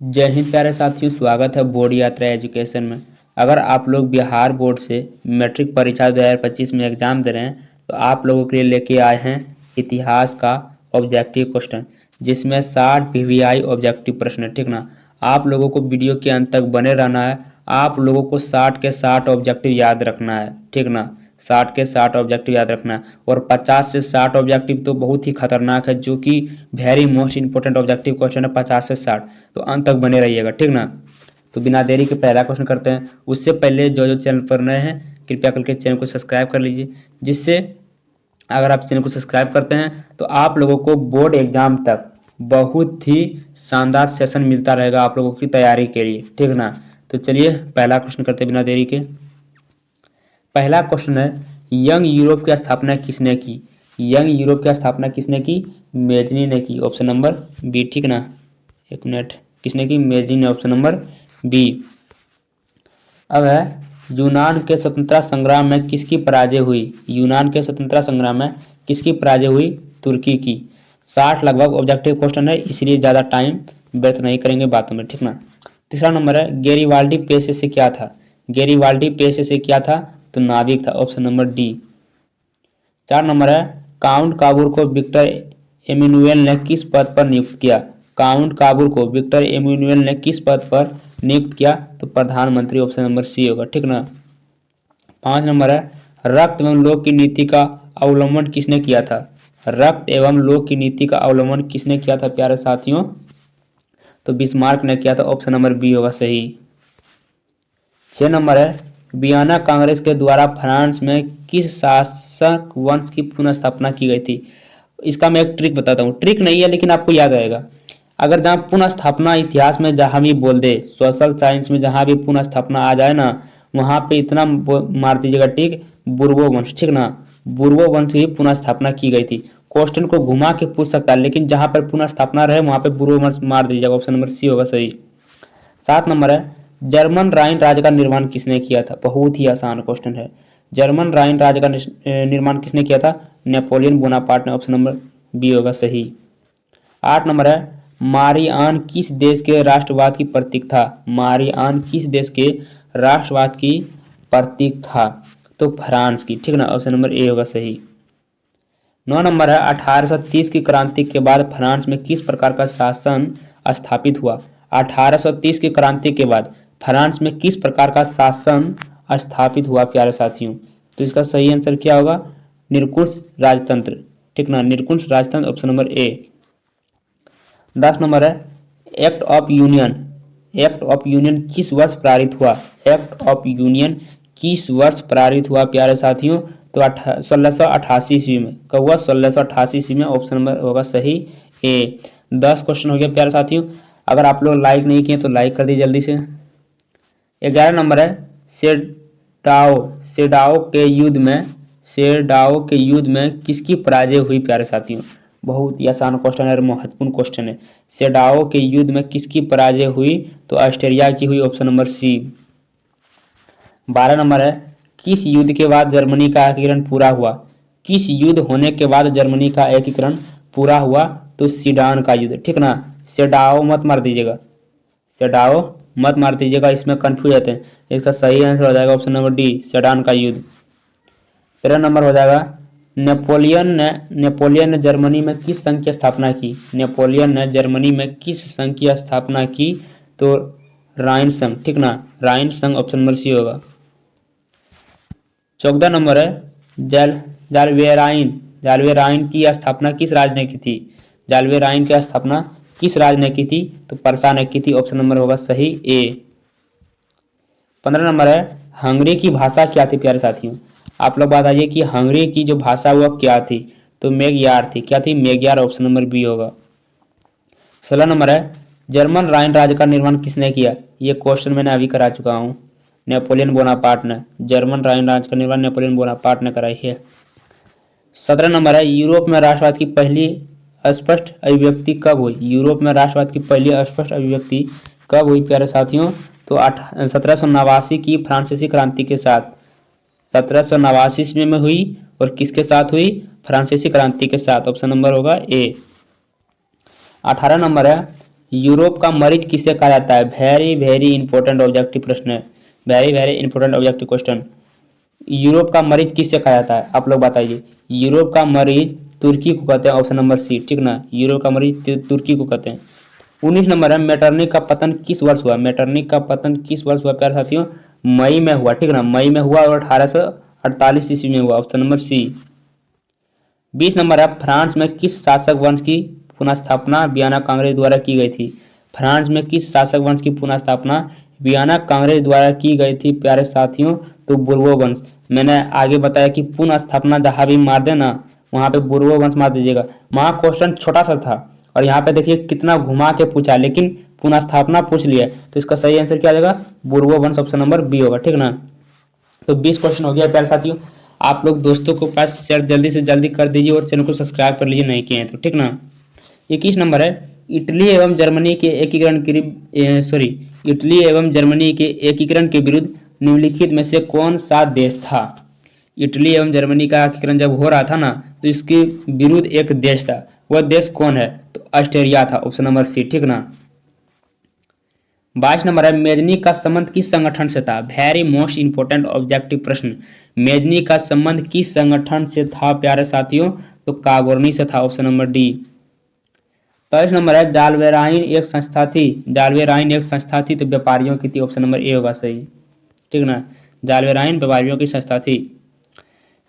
जय हिंद प्यारे साथियों, स्वागत है बोर्ड यात्रा एजुकेशन में। अगर आप लोग बिहार बोर्ड से मैट्रिक परीक्षा 2025 में एग्जाम दे रहे हैं तो आप लोगों के लिए लेके आए हैं इतिहास का ऑब्जेक्टिव क्वेश्चन, जिसमें 60 पीवीआई ऑब्जेक्टिव प्रश्न है। ठीक ना, आप लोगों को वीडियो के अंत तक बने रहना है। आप लोगों को 60 के 60 ऑब्जेक्टिव याद रखना है। ठीक ना, 60 के 60 ऑब्जेक्टिव याद रखना है। और 50 से 60 ऑब्जेक्टिव तो बहुत ही खतरनाक है, जो कि very most important objective question है 50 से 60। तो अंत तक बने रहिएगा। ठीक ना, तो बिना देरी के पहला क्वेश्चन करते हैं। उससे पहले जो जो चैनल पर नए हैं कृपया करके चैनल को सब्सक्राइब कर लीजिए, जिससे अगर आप चैनल को सब्सक्राइब करते हैं तो आप लोगों को बोर्ड एग्जाम तक बहुत ही शानदार सेशन मिलता रहेगा आप लोगों की तैयारी के लिए। ठीक ना, तो चलिए पहला क्वेश्चन करते हैं बिना देरी के। पहला क्वेश्चन है, यंग यूरोप की स्थापना किसने की? यंग यूरोप की स्थापना किसने की? मेजनी ने की, ऑप्शन नंबर बी। ठीक ना, एक मिनट, किसने की? मेजनी ने, ऑप्शन नंबर बी। अब है, यूनान के स्वतंत्रता संग्राम में किसकी पराजय हुई? यूनान के स्वतंत्रता संग्राम में किसकी पराजय हुई? तुर्की की। 60 लगभग ऑब्जेक्टिव क्वेश्चन है, इसलिए ज़्यादा टाइम व्यर्थ नहीं करेंगे बातों में। ठीक ना, तीसरा नंबर है, गेरिबाल्डी पेशे से क्या था? गेरिबाल्डी पेशे से क्या था? तो नाविक था, ऑप्शन नंबर डी। 4 नंबर है, काउंट काबूर को विक्टर एमेनुएल ने किस पद पर नियुक्त किया? काउंट काबूर को विक्टर एमेनुएल ने किस पद पर नियुक्त किया? तो प्रधानमंत्री, ऑप्शन नंबर सी होगा। ठीक ना, 5 नंबर है, रक्त एवं लोक की नीति का अवलंबन किसने किया था? रक्त एवं लोक की नीति का अवलंबन किसने किया था प्यारे साथियों? तो बिस्मार्क ने किया था, ऑप्शन नंबर बी होगा सही। 6 नंबर है, वियना कांग्रेस के द्वारा फ्रांस में किस शासक वंश की पुनः स्थापना की गई थी? इसका मैं एक ट्रिक बताता हूँ, ट्रिक नहीं है लेकिन आपको याद रहेगा। अगर जहाँ पुनः स्थापना इतिहास में जहाँ भी बोल दे, सोशल साइंस में जहाँ भी पुनः स्थापना आ जाए ना, वहाँ पे इतना मार दीजिएगा टिक, बुर्बो वंश। ठीक ना, बुर्बो वंश की पुनः स्थापना की गई थी। क्वेश्चन को घुमा के पूछ सकता है, लेकिन जहाँ पर पुनः स्थापना रहे वहाँ पे बुर्बो वंश मार दीजिएगा, ऑप्शन नंबर सी होगा सही। 7 नंबर है, जर्मन राइन राज्य का निर्माण किसने किया था? बहुत ही आसान क्वेश्चन है। जर्मन राइन राज्य का निर्माण किसने किया था? नेपोलियन बोनापार्ट ने, ऑप्शन नंबर बी होगा सही। 8 नंबर है, मारियान किस देश के राष्ट्रवाद की प्रतीक था? मारियान किस देश के राष्ट्रवाद की प्रतीक था? तो फ्रांस की। ठीक ना, ऑप्शन नंबर ए होगा सही। 9 नंबर है, 1830 की क्रांति के बाद फ्रांस में किस प्रकार का शासन स्थापित हुआ? 1830 की क्रांति के बाद फ्रांस में किस प्रकार का शासन स्थापित हुआ प्यारे साथियों? तो इसका सही आंसर क्या होगा? निरंकुश राजतंत्र। ठीक ना, निरंकुश राजतंत्र, ऑप्शन नंबर ए। 10 नंबर है, act of union. Act of union किस वर्ष पारित हुआ? एक्ट ऑफ यूनियन किस वर्ष पारित हुआ प्यारे साथियों? तो 1688 ईस्वी में। कब हुआ? 1688 ईस्वी में, ऑप्शन नंबर होगा सही ए। 10 क्वेश्चन हो गया प्यारे साथियों। अगर आप लोग लाइक नहीं किए तो लाइक कर दीजिए जल्दी से। 11 नंबर है, सेडाओ सेडाओ के युद्ध में सेडाओ के युद्ध में किसकी पराजय हुई प्यारे साथियों? बहुत ही आसान क्वेश्चन है और महत्वपूर्ण क्वेश्चन है। सेडाओ के युद्ध में किसकी पराजय हुई? तो ऑस्ट्रिया की हुई, ऑप्शन नंबर सी। 12 नंबर है, किस युद्ध के बाद जर्मनी का एकीकरण पूरा हुआ? किस युद्ध होने के बाद जर्मनी का एकीकरण पूरा हुआ? तो सीडान का युद्ध। ठीक ना, सेडाओ मत मार दीजिएगा, सेडाओ मत मार दीजिएगा, इसमें कंफ्यूज रहते हैं। इसका सही आंसर हो जाएगा ऑप्शन नंबर डी, सेडान का युद्ध। 13 नंबर हो जाएगा, नेपोलियन ने जर्मनी में किस संघ की स्थापना की? नेपोलियन ने जर्मनी में किस संघ की स्थापना की? तो राइन संघ। ठीक ना, राइन संघ, ऑप्शन नंबर सी होगा। 14 नंबर है, जालवेराइन की स्थापना किस राज्य ने की थी? जालवेराइन की स्थापना किस राज्य ने की थी? तो परसा ने की थी, ऑप्शन नंबर होगा सही ए। 15 नंबर है, हंगरी की भाषा क्या थी प्यारे साथियों? आप लोग बताइए कि हंगरी की जो भाषा वह क्या थी? तो मेग्यार थी। क्या थी? मेग्यार, ऑप्शन नंबर बी होगा। 16 नंबर है, जर्मन राइन राज्य का निर्माण किसने किया? ये क्वेश्चन मैंने अभी करा चुका हूँ, नेपोलियन बोनापार्ट ने। जर्मन राइन राज्य का निर्माण नेपोलियन बोनापार्ट ने कराई है। 17 नंबर है, यूरोप में राष्ट्रवाद की पहली स्पष्ट अभिव्यक्ति कब हुई? यूरोप में राष्ट्रवाद की पहली स्पष्ट अभिव्यक्ति कब हुई प्यारे साथियों? तो 1789 की फ्रांसीसी क्रांति के साथ। 1789 ईस्वी में हुई और किसके साथ हुई? फ्रांसीसी क्रांति के साथ, ऑप्शन नंबर होगा ए। 18 नंबर है, यूरोप का मरीज किसे कहा जाता है? वेरी वेरी इंपॉर्टेंट ऑब्जेक्टिव प्रश्न है, very very important objective question. Europe का मरीज किससे कहा जाता है, आप लोग बताइए। यूरोप का मरीज तुर्की को कहते हैं, ऑप्शन नंबर सी, ठीक ना। यूरोप का मरीज तुर्की को कहते हैं। 19 नंबर है, मेटरनिक का पतन किस वर्ष हुआ? मेटरनिक का पतन किस वर्ष हुआ प्यारे साथियों? मई में हुआ, ठीक ना, मई में हुआ और 1848 ईस्वी में हुआ, ऑप्शन नंबर सी। 20 नंबर है, फ्रांस में किस शासक वंश की पुनः स्थापना वियना कांग्रेस द्वारा की गई थी? फ्रांस में किस शासक वंश की पुनः स्थापना वियना कांग्रेस द्वारा की गई थी प्यारे साथियों? तो बुर्बो वंश। मैंने आगे बताया कि पुनः स्थापना जहां भी मार देना वहां पे बुर्बो वंश मार दीजिएगा। वहां क्वेश्चन छोटा सा था और यहाँ पे देखिए कितना घुमा के पूछा, लेकिन पुनः स्थापना पूछ लिया, तो इसका सही आंसर क्या आ जाएगा? बुर्बो वंश, ऑप्शन नंबर बी होगा, ठीक ना। तो 20 क्वेश्चन हो गया प्यारे साथियों। आप लोग दोस्तों को पास शेयर जल्दी से जल्दी कर दीजिए और चैनल को सब्सक्राइब कर लीजिए नहीं किए हैं तो, ठीक ना। 21 नंबर है, इटली एवं जर्मनी के एकीकरण इटली एवं जर्मनी के एकीकरण के विरुद्ध निम्नलिखित में से कौन सा देश था? इटली एवं जर्मनी का एकीकरण जब हो रहा था ना, तो इसके विरुद्ध एक देश था, वह देश कौन है? तो ऑस्ट्रेलिया था, ऑप्शन नंबर सी, ठीक ना। 22 नंबर है, मेजनी का संबंध किस संगठन से था? वेरी मोस्ट इंपोर्टेंट ऑब्जेक्टिव प्रश्न। मेजनी का संबंध किस संगठन से था प्यारे साथियों? तो काबोर्नी से था, ऑप्शन नंबर डी। 23 नंबर है, जालवेराइन एक संस्था थी, जालवेराइन एक संस्था थी तो व्यापारियों की थी, ऑप्शन नंबर ए होगा सही, ठीक ना। जालवेराइन व्यापारियों की संस्था थी।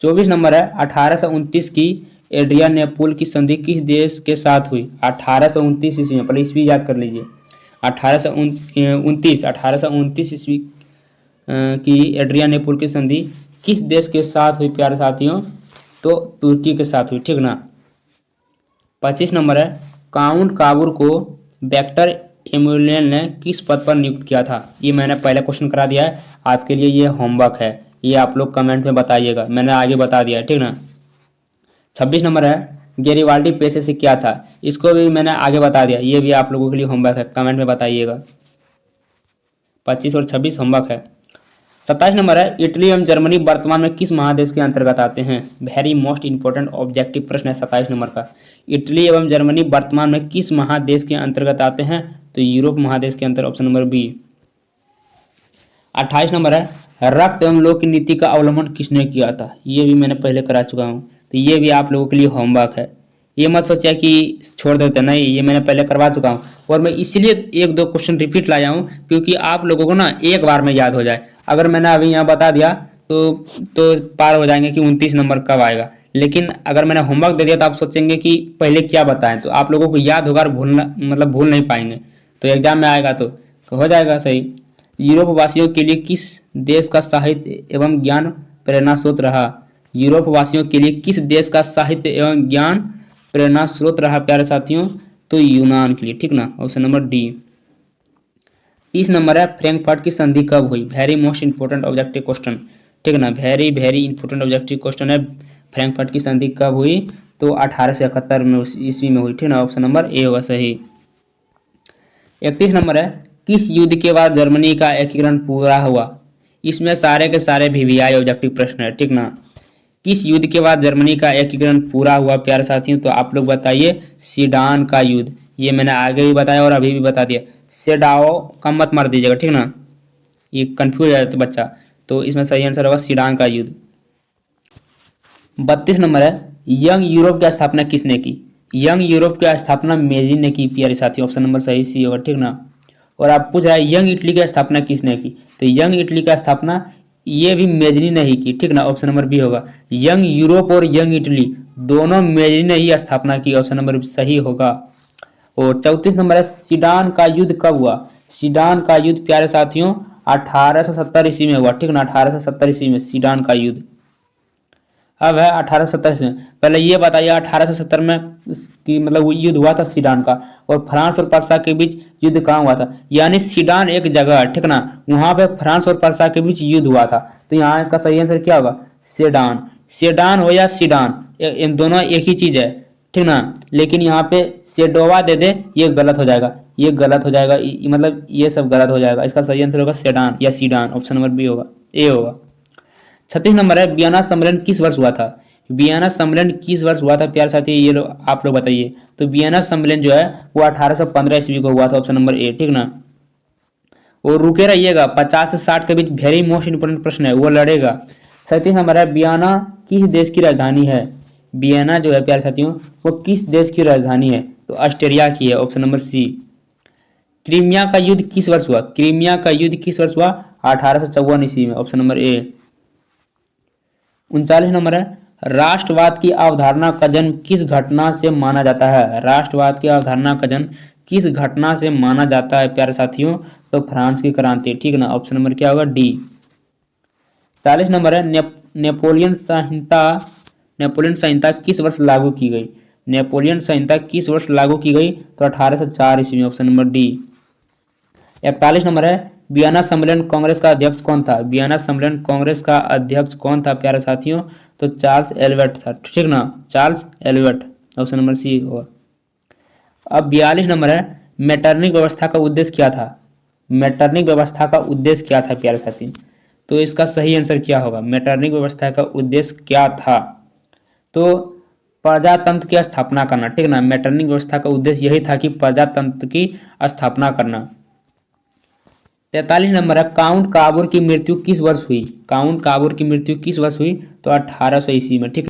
24 नंबर है, 1829 की एड्रियानेपुल की संधि किस देश के साथ हुई? 1829 ईस्वी में, पहले ईस्वी याद कर लीजिए। 1829 ईस्वी की एड्रियानेपुल की संधि किस देश के साथ हुई प्यारे साथियों? तो तुर्की के साथ हुई, ठीक ना। 25 नंबर है, काउंट काबूर को वेक्टर एमुलियन ने किस पद पर नियुक्त किया था? ये मैंने पहले क्वेश्चन करा दिया है, आपके लिए ये होमवर्क है, ये आप लोग कमेंट में बताइएगा, मैंने आगे बता दिया है, ठीक ना। 26 नंबर है, गेरिवाल्डी पेशे से क्या था? इसको भी मैंने आगे बता दिया, ये भी आप लोगों के लिए होमवर्क है, कमेंट में बताइएगा। 25 और 26 होमवर्क है। 27 नंबर है, इटली एवं जर्मनी वर्तमान में किस महादेश के अंतर्गत आते हैं? वेरी मोस्ट इंपोर्टेंट ऑब्जेक्टिव प्रश्न है 27 नंबर का। इटली एवं जर्मनी वर्तमान में किस महादेश के अंतर्गत आते हैं? तो यूरोप महादेश के अंतर्गत, ऑप्शन नंबर बी। 28 नंबर है, रक्त एवं लोक की नीति का अवलंबन किसने किया था? ये भी मैंने पहले करा चुका हूँ, तो ये भी आप लोगों के लिए होमवर्क है। ये मत सोचिए कि छोड़ देते, नहीं, ये मैंने पहले करवा चुका हूँ और मैं इसलिए एक दो क्वेश्चन रिपीट लाया हूँ क्योंकि आप लोगों को ना एक बार में याद हो जाए। अगर मैंने अभी यहाँ बता दिया तो पार हो जाएंगे कि 29 नंबर कब आएगा, लेकिन अगर मैंने होमवर्क दे दिया तो आप सोचेंगे कि पहले क्या बताएं, तो आप लोगों को याद होगा और भूल नहीं पाएंगे, तो एग्जाम में आएगा तो हो जाएगा सही। यूरोप वासियों के लिए किस देश का साहित्य एवं ज्ञान प्रेरणा स्रोत रहा? यूरोप वासियों के लिए किस देश का साहित्य एवं ज्ञान प्रेरणा स्रोत रहा प्यारे साथियों? तो यूनान के लिए, ठीक ना, ऑप्शन नंबर डी। 30 नंबर है, फ्रैंकफर्ट की संधि कब हुई? Very most important objective question, ठीक ना, very very important objective question है। फ्रैंकफर्ट की संधि कब हुई? तो 1871 में ईस्वी में हुई, ठीक ना, ऑप्शन नंबर ए होगा सही। 31 नंबर है, किस युद्ध के बाद जर्मनी का एकीकरण पूरा हुआ? इसमें सारे के सारे वीवीआई ऑब्जेक्टिव प्रश्न है, ठीक ना। किस युद्ध के बाद जर्मनी का एकीकरण पूरा हुआ प्यारे साथियों? तो आप लोग बताइए, सीडान का युद्ध, ये मैंने आगे भी बताया और अभी भी बता दिया। सेडाओ कम मत मार दीजिएगा, ठीक ना, ये कंफ्यूज है तो बच्चा, तो इसमें सही आंसर होगा सीडान का युद्ध। 32 नंबर है, यंग यूरोप की स्थापना किसने की? यंग यूरोप की स्थापना मेजी ने की प्यारे साथियों, ऑप्शन नंबर सही सी होगा, ठीक ना। और आप पूछ रहा है यंग इटली की स्थापना किसने की? तो यंग इटली का स्थापना ये भी मेजनी ने ही की, ठीक ना, ऑप्शन नंबर बी होगा। यंग यूरोप और यंग इटली दोनों मेजनी ने ही स्थापना की, ऑप्शन नंबर सही होगा। और 34 नंबर है, सीडान का युद्ध कब हुआ? सीडान का युद्ध प्यारे साथियों 1870 ईस्वी में हुआ, ठीक ना, 1870 ईस्वी में सीडान का युद्ध। अब है 1870 में, पहले ये बताइए 1870 में कि मतलब वो युद्ध हुआ था सीडान का, और फ्रांस और पर्सा के बीच युद्ध कहाँ हुआ था? यानी सीडान एक जगह है, ठीक ना, वहां पे फ्रांस और पर्सा के बीच युद्ध हुआ था, तो यहाँ इसका सही आंसर क्या होगा? सेडान। सेडान हो या सीडान, इन दोनों एक ही चीज है, ठीक ना, लेकिन यहाँ पे सेडोवा दे दे, ये गलत हो जाएगा, ये गलत हो जाएगा, मतलब ये सब गलत हो जाएगा, इसका सही आंसर होगा सेडान या सीडान, ऑप्शन नंबर बी होगा, ए होगा। 36 नंबर है, वियना सम्मेलन किस वर्ष हुआ था? वियना सम्मेलन किस वर्ष हुआ था प्यारे साथी, ये आप लोग बताइए। तो वियना सम्मेलन जो है वो 1815 ईस्वी को हुआ था, ऑप्शन नंबर ए, ठीक ना। और रुके रहिएगा, 50 से 60 के बीच वेरी मोस्ट इंपोर्टेंट प्रश्न है, वो लड़ेगा। साथियों हमारा वियना किस देश की राजधानी है? वियना जो है प्यारे साथियों वो किस देश की राजधानी है? तो ऑस्ट्रिया की है, ऑप्शन नंबर सी। क्रीमिया का युद्ध किस वर्ष हुआ? क्रीमिया का युद्ध किस वर्ष हुआ? 1854 ईस्वी में, ऑप्शन नंबर ए। 39 नंबर है, राष्ट्रवाद की अवधारणा का जन्म किस घटना से माना जाता है? राष्ट्रवाद की अवधारणा का जन्म किस घटना से माना जाता है प्यारे साथियों? तो फ्रांस की क्रांति, ठीक ना। ऑप्शन नंबर क्या होगा? डी। 40 नंबर है, नेपोलियन संहिता किस वर्ष लागू की गई? नेपोलियन संहिता किस वर्ष लागू की गई? तो 1804 ईस्वी में, ऑप्शन नंबर डी। 41 नंबर है, वियना सम्मेलन कांग्रेस का अध्यक्ष कौन था? वियना सम्मेलन कांग्रेस का अध्यक्ष कौन था प्यारे साथियों? तो चार्ल्स एलियट था, ठीक ना, Charles Eliot, option number C होगा। अब 42 नंबर है, मैटरनिक व्यवस्था का उद्देश्य क्या था? मैटरनिक व्यवस्था का उद्देश्य क्या था प्यारे साथी? तो इसका सही आंसर क्या होगा? मैटरनिक व्यवस्था का उद्देश्य क्या था? तो प्रजातंत्र की स्थापना करना, ठीक ना। मैटरनिक व्यवस्था का उद्देश्य यही था कि प्रजातंत्र की स्थापना करना। 43 नंबर है, काउंट काबूर की मृत्यु किस वर्ष हुई? काउंट काबूर की मृत्यु किस वर्ष हुई? तो 1800 ईस्वी में, ठीक।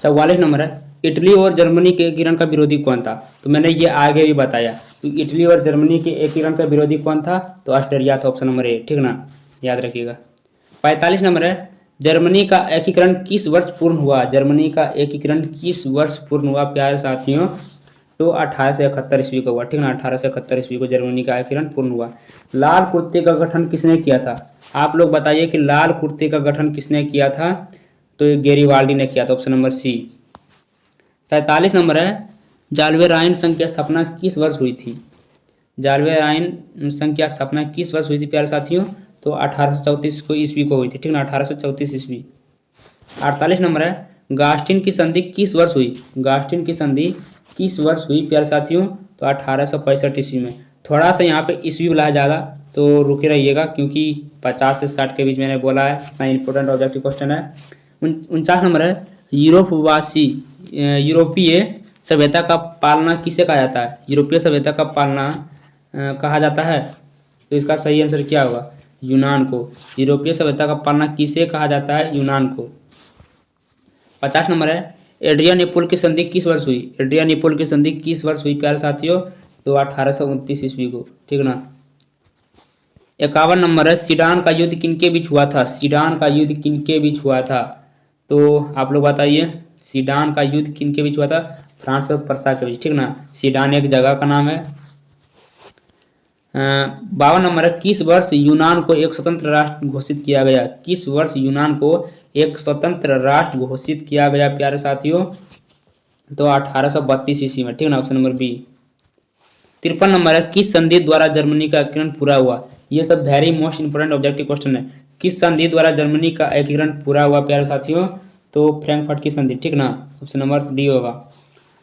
44 नंबर है, इटली और जर्मनी के एकीकरण का विरोधी कौन था? तो मैंने ये आगे भी बताया। तो इटली और जर्मनी के एकीकरण का विरोधी कौन था? तो ऑस्ट्रिया था, ऑप्शन नंबर ए, ठीक ना, याद रखिएगा। 45 नंबर है, जर्मनी का एकीकरण किस वर्ष पूर्ण हुआ? जर्मनी का एकीकरण किस वर्ष पूर्ण हुआ प्यारे साथियों? तो 1871 ईस्वी को हुआ, ठीक ना। 1871 ईस्वी को जर्मनी का एकीकरण पूर्ण हुआ। लाल कुर्ते का गठन किसने किया था? आप लोग बताइए कि लाल कुर्ते का गठन किसने किया था? तो ये गेरिबाल्डी ने किया था, ऑप्शन नंबर सी। 47 नंबर है, जाल्वे राइन संघ की स्थापना किस वर्ष हुई थी? जाल्वे राइन संघ की स्थापना किस वर्ष हुई थी प्यारे साथियों? तो 1834 को ईस्वी को हुई थी, ठीक ना, 1834 ईस्वी। 48 नंबर है, गास्टिन की संधि किस वर्ष हुई? गास्टिन की संधि किस वर्ष हुई प्यारे साथियों? तो 1865 ईस्वी में। थोड़ा सा यहाँ पे ईस्वी बुलाया ज़्यादा, तो रुके रहिएगा क्योंकि 50 से 60 के बीच मैंने बोला है, इतना इंपॉर्टेंट ऑब्जेक्टिव क्वेश्चन है। 49 नंबर है, यूरोपीय सभ्यता का पालना किसे कहा जाता है? यूरोपीय सभ्यता का पालना कहा जाता है। तो इसका सही आंसर क्या होगा? यूनान को। यूरोपीय सभ्यता का पालना किसे कहा जाता है? यूनान को। 50 नंबर है, एड्रियानिपोल की संधि किस वर्ष हुई? एड्रियानिपोल की संधि किस वर्ष हुई प्यारे साथियों? तो 1829 ईस्वी को, ठीक ना। 51 नंबर है, सीडान का युद्ध किनके बीच हुआ था? सीडान का युद्ध किनके बीच हुआ था? तो आप लोग बताइए, सीडान का युद्ध किनके बीच हुआ था? फ्रांस और पर्सा के बीच, ठीक ना। सीडान एक जगह का नाम है। 52 नंबर है, किस वर्ष यूनान को एक स्वतंत्र राष्ट्र घोषित किया गया? किस वर्ष यूनान को एक स्वतंत्र राष्ट्र घोषित किया गया प्यारे साथियों? तो 1832 ईस्वी में, ठीक ना, ऑप्शन नंबर बी। 53 नंबर है, किस संधि द्वारा जर्मनी का एकीकरण पूरा हुआ? ये सब very most important objective question है। किस संधि द्वारा जर्मनी का एकीकरण पूरा हुआ प्यारे साथियों? तो फ्रैंकफर्ट की संधि, ठीक ना, ऑप्शन नंबर डी होगा।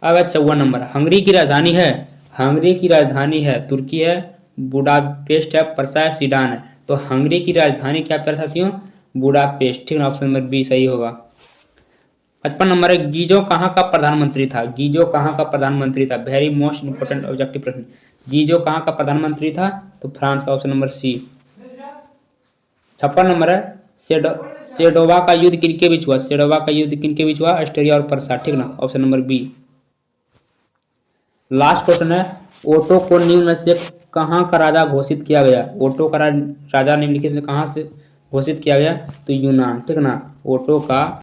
अब 54 नंबर, हंगरी की राजधानी है? हंगरी की राजधानी है तुर्की है, बुडापेस्ट है, पर्सा है, सीडान है। तो हंगरी की राजधानी क्या प्यारे साथियों? बुडापेस्ट, ठीक ना, ऑप्शन नंबर बी सही होगा। 55 नंबर है, गीजो कहाँ का प्रधानमंत्री था? गीजो कहाँ का प्रधानमंत्री था? वेरी मोस्ट इंपोर्टेंट ऑब्जेक्टिव प्रश्न। गीजो कहाँ का प्रधानमंत्री था? तो फ्रांस का, ऑप्शन नंबर सी। 56 नंबर है, सेडोवा का युद्ध किनके बीच हुआ? सेडोवा का युद्ध किनके बीच हुआ? ऑस्ट्रिया और पर्सा, ठीक ना, option number B. Last question है, ओटो को निम्न में से कहाँ का राजा घोषित किया गया? ओटो का राजा निम्नलिखित में कहाँ से घोषित किया गया? तो यूनान, ठीक ना, ओटो का